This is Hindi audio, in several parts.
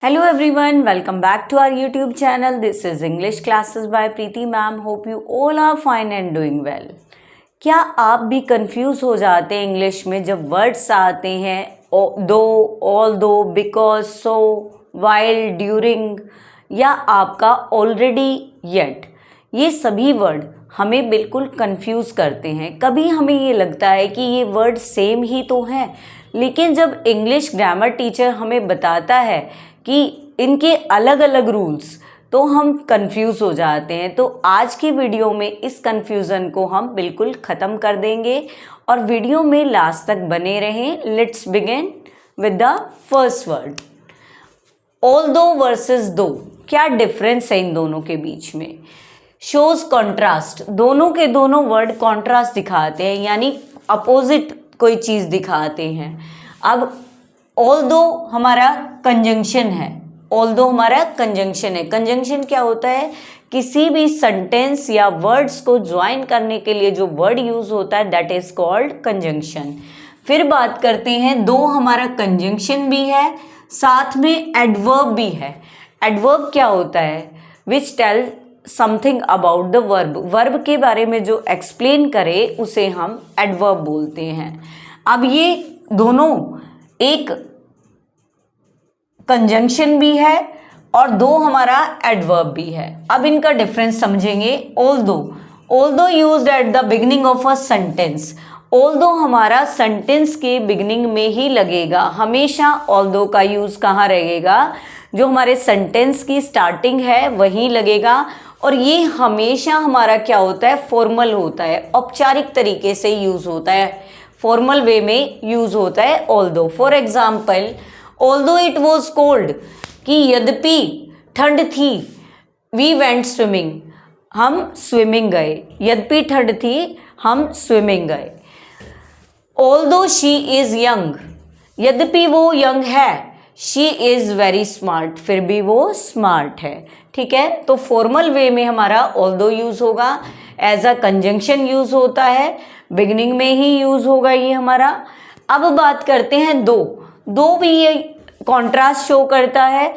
Hello everyone, welcome back to our YouTube channel. This is English Classes by Preeti Ma'am. Hope you all are fine and doing well. क्या आप भी कंफ्यूज हो जाते हैं इंग्लिश में जब वर्ड्स आते हैं दो, ऑल दो, बिकॉज, सो, वाइल, ड्यूरिंग या आपका ऑलरेडी, येट? ये सभी वर्ड हमें बिल्कुल कंफ्यूज करते हैं। कभी हमें ये लगता है कि ये वर्ड सेम ही तो हैं, लेकिन जब इंग्लिश ग्रामर टीचर हमें बताता है कि इनके अलग अलग रूल्स, तो हम कंफ्यूज हो जाते हैं। तो आज की वीडियो में इस कंफ्यूजन को हम बिल्कुल ख़त्म कर देंगे और वीडियो में लास्ट तक बने रहें। Let's begin with the first word, although versus दो। क्या डिफरेंस है इन दोनों के बीच में? शोज कॉन्ट्रास्ट, दोनों के दोनों वर्ड कॉन्ट्रास्ट दिखाते हैं, यानी अपोजिट कोई चीज़ दिखाते हैं। अब ऑल्दो हमारा कंजंक्शन है, ऑल्दो हमारा कंजंक्शन है। कंजंक्शन क्या होता है? किसी भी सेंटेंस या वर्ड्स को ज्वाइन करने के लिए जो वर्ड यूज होता है, दैट इज कॉल्ड कंजंक्शन। फिर बात करते हैं, दो हमारा कंजंक्शन भी है, साथ में एडवर्ब भी है। एडवर्ब क्या होता है? Which tell something about the verb, verb के बारे में जो एक्सप्लेन करे उसे हम एडवर्ब बोलते हैं। अब ये दोनों एक कंजंक्शन भी है और दो हमारा एडवर्ब भी है। अब इनका डिफरेंस समझेंगे। Although used at the beginning of a sentence, although हमारा सेंटेंस के बिगिनिंग में ही लगेगा। हमेशा ऑल्दो का यूज कहाँ रहेगा? जो हमारे सेंटेंस की स्टार्टिंग है वहीं लगेगा। और ये हमेशा हमारा क्या होता है? फॉर्मल होता है, औपचारिक तरीके से यूज होता है, फॉर्मल वे में यूज होता है although. For example, although it was cold, कि यद्यपि ठंड थी, वी वेंट स्विमिंग, हम स्विमिंग गए। यद्यपि ठंड थी, हम स्विमिंग गए। ऑल्दो शी इज यंग, यद्यपि वो यंग है, शी इज वेरी स्मार्ट, फिर भी वो स्मार्ट है। ठीक है, तो फॉर्मल वे में हमारा ऑल्दो यूज होगा, एज अ कंजंक्शन यूज होता है, बिगिनिंग में ही यूज होगा ये हमारा। अब बात करते हैं दो भी ये कॉन्ट्रास्ट शो करता है।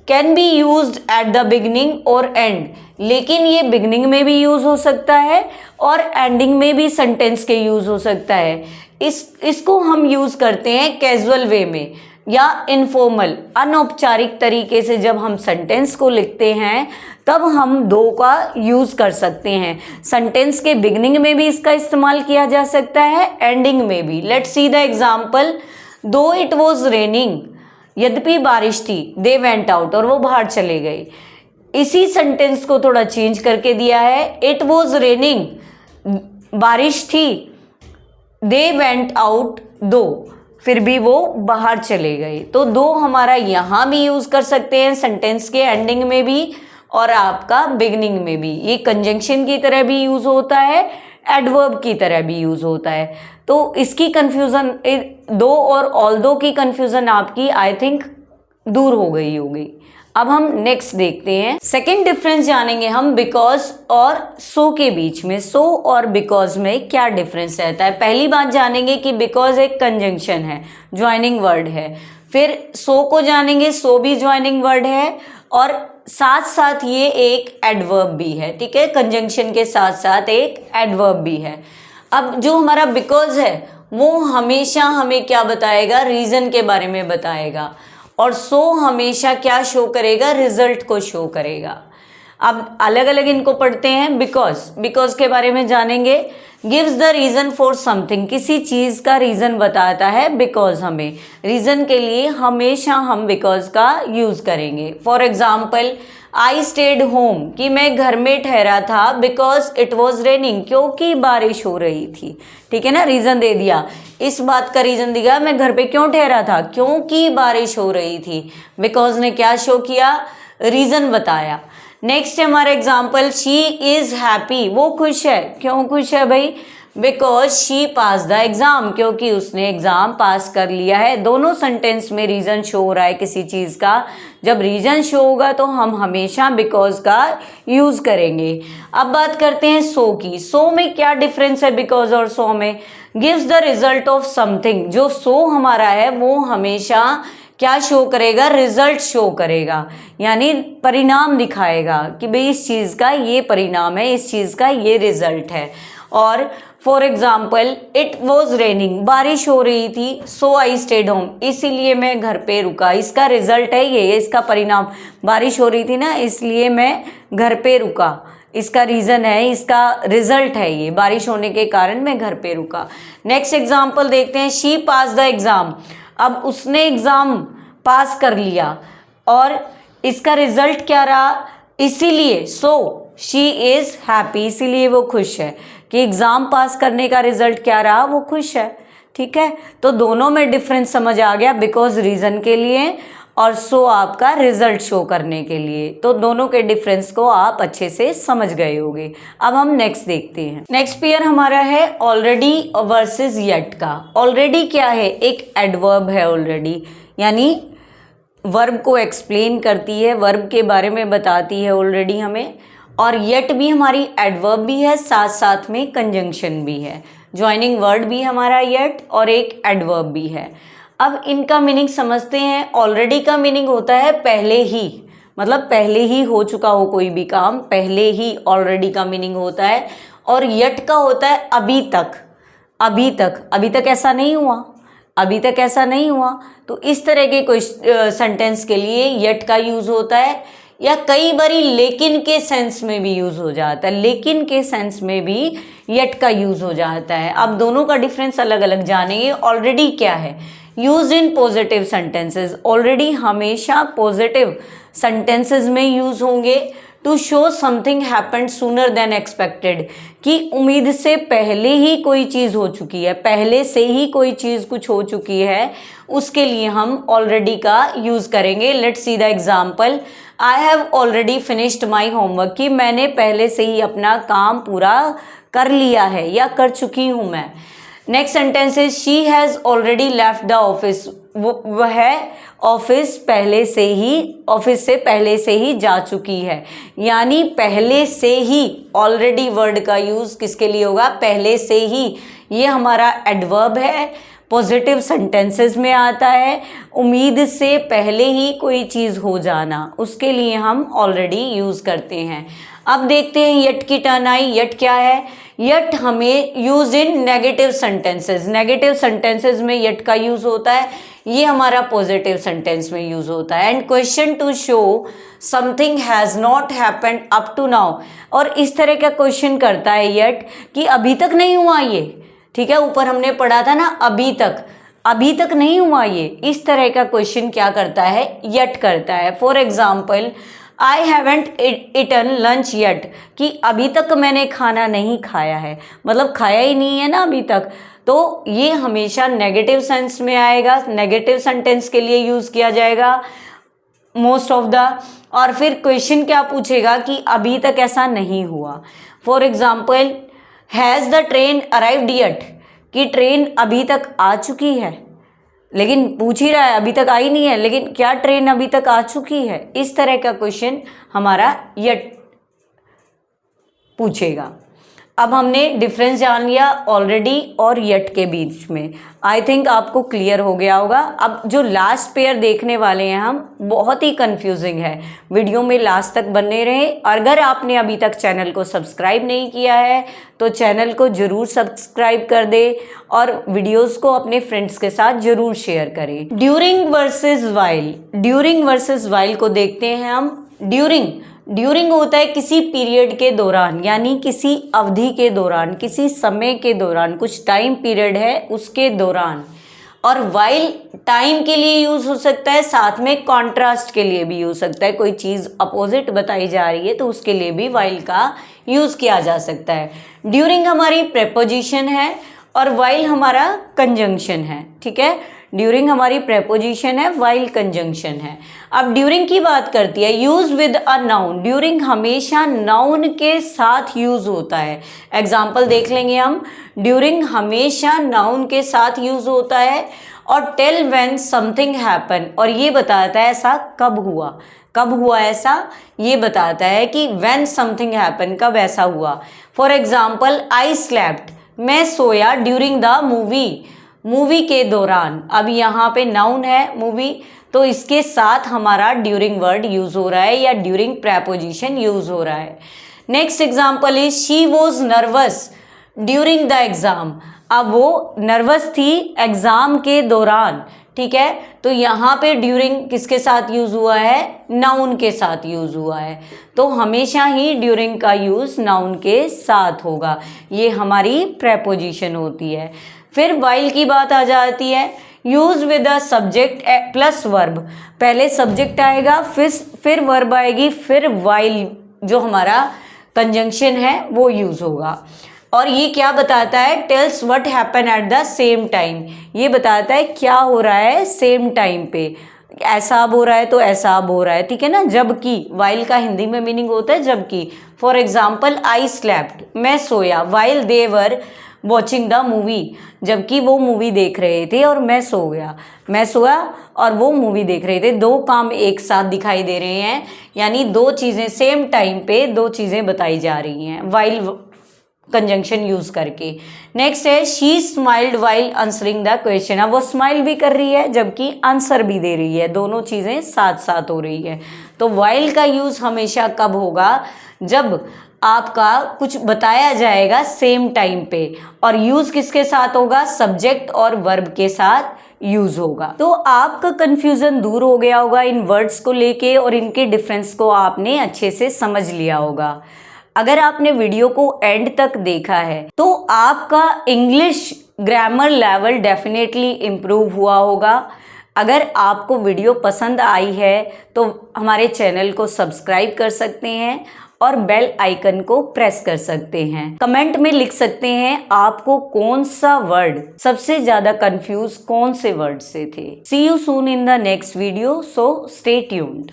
Can be used at the beginning और एंड, लेकिन ये बिगिनिंग में भी यूज हो सकता है और एंडिंग में भी सेंटेंस के यूज हो सकता है। इसको हम यूज करते हैं कैजुअल वे में या इनफॉर्मल, अनौपचारिक तरीके से। जब हम सेंटेंस को लिखते हैं तब हम दो का यूज कर सकते हैं। सेंटेंस के बिगिनिंग में भी इसका इस्तेमाल किया जा सकता है, एंडिंग में भी। लेट्स सी द एग्जाम्पल, दो इट वॉज रेनिंग, यद्यपि बारिश थी, दे वेंट आउट, और वो बाहर चले गए। इसी सेंटेंस को थोड़ा चेंज करके दिया है, इट वॉज रेनिंग, बारिश थी, दे वेंट आउट, दो, फिर भी वो बाहर चले गए। तो दो हमारा यहाँ भी यूज कर सकते हैं, सेंटेंस के एंडिंग में भी और आपका बिगिनिंग में भी। ये कंजंक्शन की तरह भी यूज होता है, एडवर्ब की तरह भी यूज होता है। तो इसकी कंफ्यूजन, दो और ऑल्दो की कंफ्यूजन आपकी आई थिंक दूर हो गई होगी। अब हम नेक्स्ट देखते हैं, सेकंड डिफरेंस जानेंगे हम बिकॉज और सो के बीच में। सो और बिकॉज में क्या डिफरेंस रहता है? पहली बात जानेंगे कि बिकॉज एक कंजंक्शन है, ज्वाइनिंग वर्ड है। फिर सो को जानेंगे, सो भी ज्वाइनिंग वर्ड है और साथ साथ ये एक एडवर्ब भी है। ठीक है, कंजंक्शन के साथ साथ एक एडवर्ब भी है। अब जो हमारा बिकॉज है वो हमेशा हमें क्या बताएगा? रीजन के बारे में बताएगा। और सो हमेशा क्या शो करेगा? रिजल्ट को शो करेगा। अब अलग अलग इनको पढ़ते हैं। बिकॉज के बारे में जानेंगे, gives the reason for something, किसी चीज का रीजन बताता है बिकॉज। हमें रीजन के लिए हमेशा हम बिकॉज का यूज करेंगे। For example, I stayed home, कि मैं घर में ठहरा था, बिकॉज इट वॉज रेनिंग, क्योंकि बारिश हो रही थी। ठीक है ना, रीजन दे दिया, इस बात का रीजन दिया, मैं घर पे क्यों ठहरा था? क्योंकि बारिश हो रही थी। बिकॉज ने क्या शो किया? रीजन बताया। नेक्स्ट है हमारा एग्जाम्पल, शी इज हैप्पी, वो खुश है। क्यों खुश है भाई? Because she pass the exam, क्योंकि उसने एग्जाम पास कर लिया है। दोनों सेंटेंस में रीजन शो हो रहा है किसी चीज का। जब रीजन शो होगा तो हम हमेशा बिकॉज का यूज करेंगे। अब बात करते हैं सो की। सो में क्या डिफरेंस है बिकॉज और सो में? Gives the result of something, जो सो हमारा है वो हमेशा क्या शो करेगा, रिजल्ट शो करेगा, यानी परिणाम दिखाएगा कि भाई इस चीज़ का ये परिणाम है, इस चीज़ का ये रिजल्ट है। और for example it was raining, बारिश हो रही थी, सो आई स्टेड होम, इसीलिए मैं घर पे रुका, इसका रिजल्ट है ये, इसका परिणाम, बारिश हो रही थी ना इसलिए मैं घर पे रुका, इसका रीज़न है, इसका रिजल्ट है ये, बारिश होने के कारण मैं घर पे रुका। नेक्स्ट एग्जाम्पल देखते हैं, शी पास द एग्ज़ाम, अब उसने एग्ज़ाम पास कर लिया और इसका रिजल्ट क्या रहा, इसीलिए सो शी इज़ हैप्पी, इसीलिए वो खुश है कि एग्ज़ाम पास करने का रिजल्ट क्या रहा, वो खुश है। ठीक है, तो दोनों में डिफरेंस समझ आ गया, बिकॉज रीज़न के लिए और सो आपका रिजल्ट शो करने के लिए, तो दोनों के डिफरेंस को आप अच्छे से समझ गए होंगे। अब हम नेक्स्ट देखते हैं। नेक्स्ट पेयर हमारा है ऑलरेडी वर्सेस येट का। ऑलरेडी क्या है, एक एडवर्ब है ऑलरेडी, यानी वर्ब को एक्सप्लेन करती है, वर्ब के बारे में बताती है ऑलरेडी हमें, और येट भी हमारी एडवर्ब भी है, साथ साथ में कंजंक्शन भी है, ज्वाइनिंग वर्ड भी हमारा येट और एक एडवर्ब भी है। अब इनका मीनिंग समझते हैं। ऑलरेडी का मीनिंग होता है पहले ही, मतलब पहले ही हो चुका हो कोई भी काम, पहले ही ऑलरेडी का मीनिंग होता है। और येट का होता है अभी तक, अभी तक, अभी तक ऐसा नहीं हुआ, अभी तक ऐसा नहीं हुआ। तो इस तरह के कोई सेंटेंस के लिए येट का यूज़ होता है, या कई बारी लेकिन के सेंस में भी यूज़ हो जाता है, लेकिन के सेंस में भी येट का यूज़ हो जाता है। अब दोनों का डिफरेंस अलग अलग जानेंगे। ऑलरेडी क्या है, use in positive sentences, already हमेशा पॉजिटिव सेंटेंसेस में यूज होंगे। To show something happened sooner than expected, कि उम्मीद से पहले ही कोई चीज़ हो चुकी है, पहले से ही कोई चीज़ कुछ हो चुकी है, उसके लिए हम ऑलरेडी का यूज़ करेंगे। Let's see the example, I have already finished my homework, कि मैंने पहले से ही अपना काम पूरा कर लिया है या कर चुकी हूँ मैं। Next sentence is she has already left the office, वह ऑफिस पहले से ही, ऑफिस से पहले से ही जा चुकी है, यानी पहले से ही ऑलरेडी वर्ड का यूज़ किसके लिए होगा, पहले से ही। ये हमारा एडवर्ब है, पॉजिटिव सेंटेंसेस में आता है, उम्मीद से पहले ही कोई चीज़ हो जाना, उसके लिए हम ऑलरेडी यूज़ करते हैं। अब देखते हैं यट की टर्न आई। यट क्या है, यट हमें use in negative sentences, negative sentences में यट का यूज होता है, ये हमारा पॉजिटिव सेंटेंस में यूज होता है। And question to show something has not happened up to now, और इस तरह का क्वेश्चन करता है यट कि अभी तक नहीं हुआ ये, ठीक है, ऊपर हमने पढ़ा था ना अभी तक, अभी तक नहीं हुआ ये, इस तरह का क्वेश्चन क्या करता है, यट करता है। For example, I haven't eaten lunch yet, कि अभी तक मैंने खाना नहीं खाया है, मतलब खाया ही नहीं है ना अभी तक, तो ये हमेशा नेगेटिव सेंस में आएगा, नेगेटिव सेंटेंस के लिए यूज़ किया जाएगा मोस्ट ऑफ द। और फिर क्वेश्चन क्या पूछेगा कि अभी तक ऐसा नहीं हुआ। For example, has the train arrived yet, कि ट्रेन अभी तक आ चुकी है, लेकिन पूछ ही रहा है अभी तक आई नहीं है, लेकिन क्या ट्रेन अभी तक आ चुकी है, इस तरह का क्वेश्चन हमारा यट पूछेगा। अब हमने डिफरेंस जान लिया ऑलरेडी और यट के बीच में, आई थिंक आपको क्लियर हो गया होगा। अब जो लास्ट पेयर देखने वाले हैं हम, बहुत ही कंफ्यूजिंग है, वीडियो में लास्ट तक बने रहे। अगर आपने अभी तक चैनल को सब्सक्राइब नहीं किया है तो चैनल को ज़रूर सब्सक्राइब कर दे और वीडियोस को अपने फ्रेंड्स के साथ ज़रूर शेयर करें। During versus while, during versus while को देखते हैं हम। ड्यूरिंग होता है किसी पीरियड के दौरान, यानी किसी अवधि के दौरान, किसी समय के दौरान, कुछ टाइम पीरियड है उसके दौरान। और वाइल टाइम के लिए यूज़ हो सकता है, साथ में कॉन्ट्रास्ट के लिए भी हो सकता है, कोई चीज़ अपोजिट बताई जा रही है तो उसके लिए भी वाइल का यूज़ किया जा सकता है। ड्यूरिंग हमारी प्रेपोजिशन है और वाइल हमारा कंजंक्शन है, ठीक है, ड्यूरिंग हमारी प्रेपोजिशन है, वाइल कंजंक्शन है। अब ड्यूरिंग की बात करती है, use with a noun, during हमेशा नाउन के साथ यूज होता है। एग्जाम्पल देख लेंगे हम, ड्यूरिंग हमेशा नाउन के साथ यूज होता है। और टेल व्हेन समथिंग हैपन, और ये बताता है ऐसा कब हुआ, कब हुआ ऐसा, ये बताता है कि व्हेन समथिंग हैपन, कब ऐसा हुआ। फॉर एग्जाम्पल, आई स्लेप्ट, मैं सोया ड्यूरिंग द मूवी, मूवी के दौरान। अब यहाँ पे नाउन है मूवी, तो इसके साथ हमारा ड्यूरिंग वर्ड यूज हो रहा है या ड्यूरिंग प्रेपोजिशन यूज हो रहा है। Next example is she was nervous during the exam. अब वो नर्वस थी एग्जाम के दौरान, ठीक है, तो यहाँ पे ड्यूरिंग किसके साथ यूज हुआ है, नाउन के साथ यूज हुआ है। तो हमेशा ही ड्यूरिंग का यूज नाउन के साथ होगा, ये हमारी प्रेपोजिशन होती है। फिर वाइल की बात आ जाती है, use with the subject plus verb. पहले सब्जेक्ट आएगा, फिर वर्ब आएगी, फिर वाइल जो हमारा कंजंक्शन है वो यूज होगा। और ये क्या बताता है, tells what happen at the same time. ये बताता है क्या हो रहा है सेम टाइम पे, ऐसा अब हो रहा है तो ऐसा अब हो रहा है, ठीक है ना। जबकि वाइल का हिंदी में मीनिंग होता है जबकि। फॉर एग्जाम्पल आई स्लेप्ट, मैं सोया, while they were watching the movie, जबकि वो मूवी देख रहे थे और मैं सो गया। मैं सोया और वो मूवी देख रहे थे, दो काम एक साथ दिखाई दे रहे हैं, यानी दो चीज़ें सेम टाइम पे दो चीज़ें बताई जा रही हैं वाइल कंजंक्शन यूज करके। नेक्स्ट है she smiled while answering the question. अब वो स्माइल भी कर रही है जबकि आंसर भी दे रही है, दोनों चीज़ें साथ साथ हो रही है। तो वाइल का यूज हमेशा कब होगा, जब आपका कुछ बताया जाएगा सेम टाइम पे, और यूज किसके साथ होगा, सब्जेक्ट और वर्ब के साथ यूज होगा। तो आपका कंफ्यूजन दूर हो गया होगा इन वर्ड्स को लेके, और इनके डिफरेंस को आपने अच्छे से समझ लिया होगा। अगर आपने वीडियो को एंड तक देखा है तो आपका English grammar level definitely improve हुआ होगा। अगर आपको वीडियो पसंद आई है तो हमारे चैनल को सब्सक्राइब कर सकते हैं और बेल आइकन को प्रेस कर सकते हैं। कमेंट में लिख सकते हैं आपको कौन सा वर्ड सबसे ज्यादा कंफ्यूज कौन से वर्ड से थे। See you soon in the next video, so stay tuned.